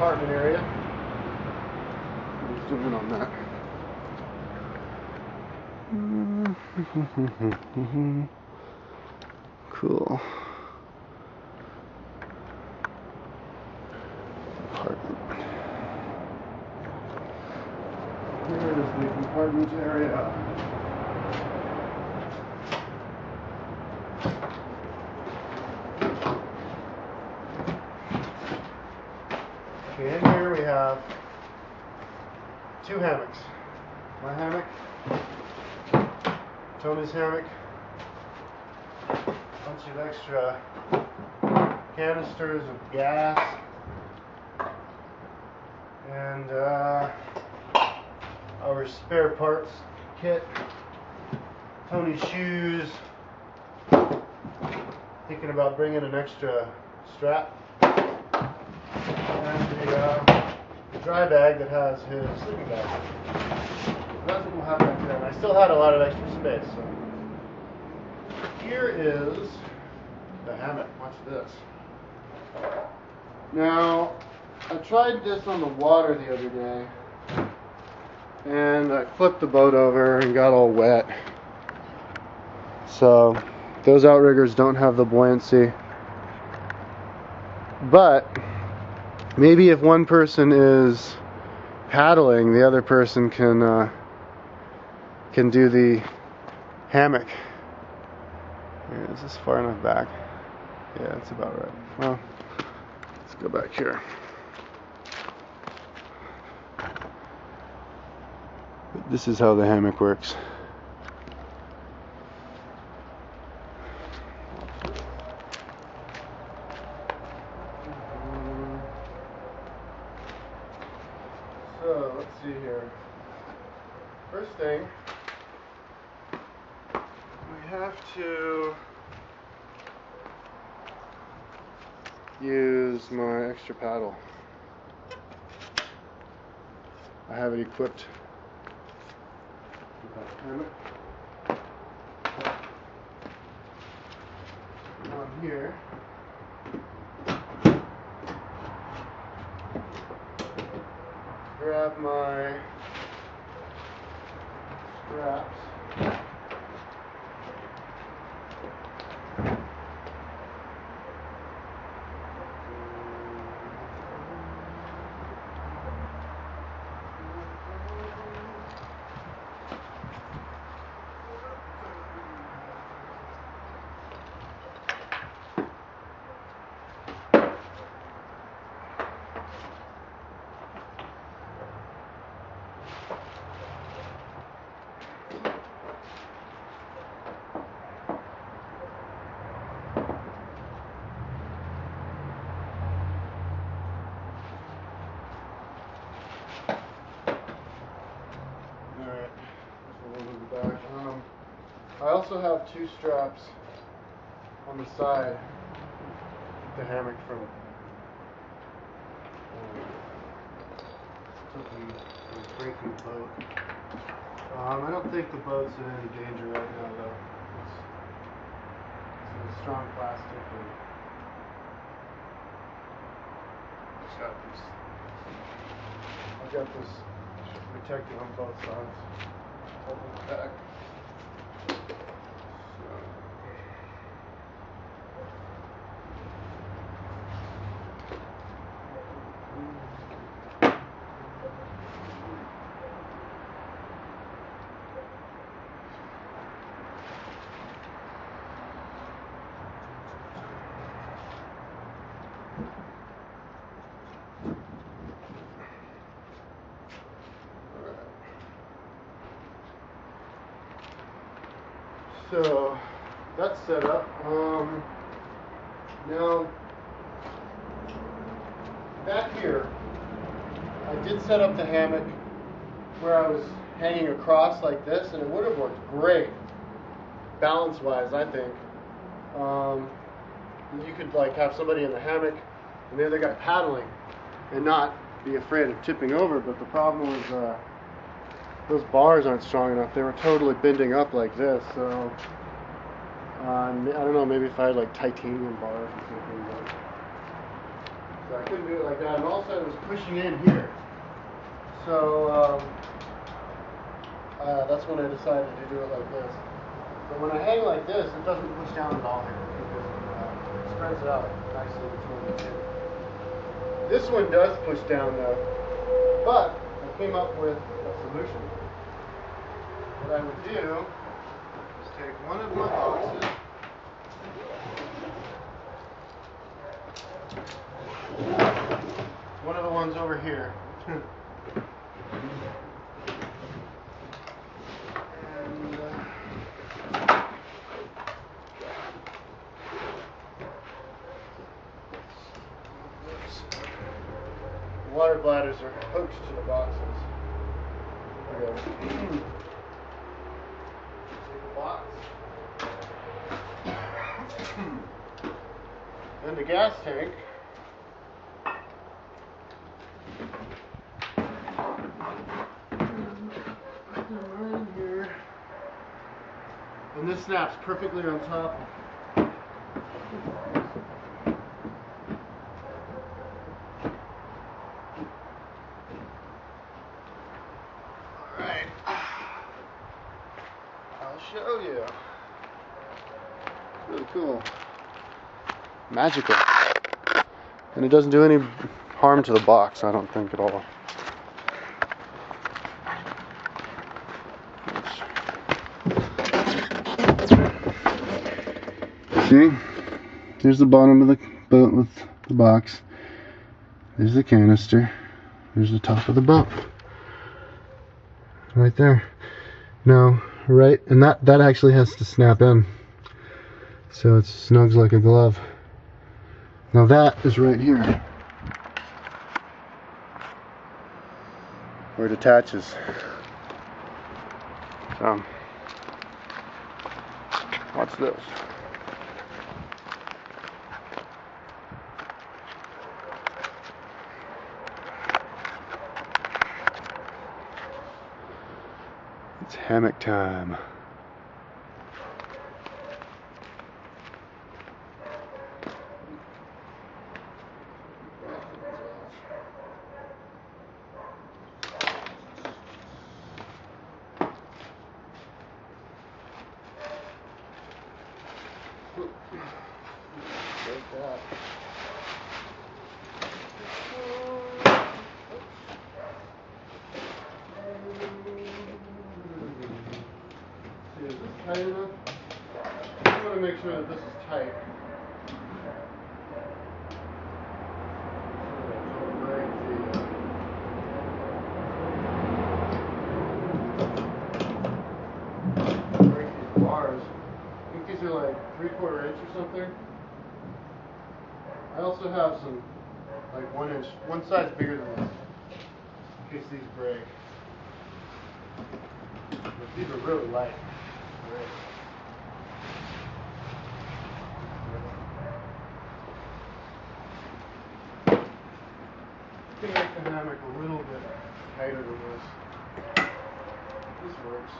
apartment area. Zoom in on that. Cool. Apartment. Here is the compartment area. Okay, in here we have two hammocks. My hammock, Tony's hammock, a bunch of extra canisters of gas, and our spare parts kit, Tony's shoes, thinking about bringing an extra strap, and the dry bag that has his sleeping bag. That's what we'll have back there. And I still had a lot of extra space. So here is the hammock. Watch this. Now, I tried this on the water the other day, and I flipped the boat over and got all wet. So those outriggers don't have the buoyancy. But maybe if one person is paddling, the other person can do the hammock. Yeah, is this far enough back? Yeah, that's about right. Well, let's go back here. This is how the hammock works. So, let's see here. First thing, we have to use my extra paddle. I have it equipped with that hammock. On here, grab my straps. I also have two straps on the side to hammock from breaking the boat. I don't think the boat's in any danger right now, though. It's strong plastic, and I've got this protected on both sides. Holding it back. So that's set up. Now back here, I did set up the hammock where I was hanging across like this, and it would have worked great balance-wise, I think. You could like have somebody in the hammock and the other guy paddling, and not be afraid of tipping over. But the problem was those bars aren't strong enough. They were totally bending up like this. So I don't know. Maybe if I had like titanium bars or something. So I couldn't do it like that, and also it was pushing in here. So that's when I decided to do it like this. But when I hang like this, it doesn't push down at all here because it spreads it out nicely between the two. This one does push down though, but I came up with a solution. What I would do is take one of my boxes, one of the ones over here, and the water bladders are hooked to the boxes. Okay. Take the box. And the gas tank. Right in here. And this snaps perfectly on top. Alright. I'll show you. Really cool. Magical. And it doesn't do any harm to the box, I don't think, at all. See? Here's the bottom of the boat with the box. There's the canister. There's the top of the boat. Right there. Now, right, and that actually has to snap in. So it snugs like a glove. Now that is right here, where it attaches. So, watch this. It's hammock time. Break that. See, is this tight enough? I want to make sure that this is tight. Break these bars. I think these are like 3/4 inch or something. I also have some like 1 inch, one size bigger than this, in case these break. But these are really light. Great. You can make the hammock a little bit tighter than this. This works.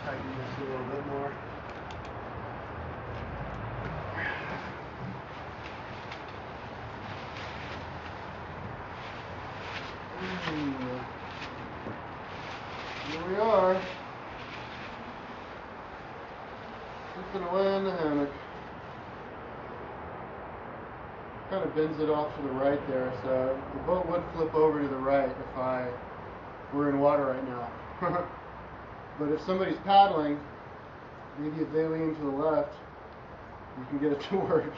Tighten this a little bit more. Here we are. Slipping away in the hammock. Kind of bends it off to the right there, so the boat would flip over to the right if I were in water right now. But if somebody's paddling, maybe if they lean to the left, you can get it to work.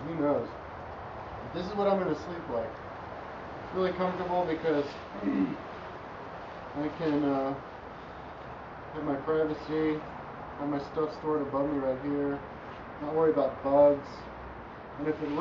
Who knows? But this is what I'm going to sleep like. It's really comfortable because I can have my privacy, have my stuff stored above me right here, not worry about bugs, and if it rains,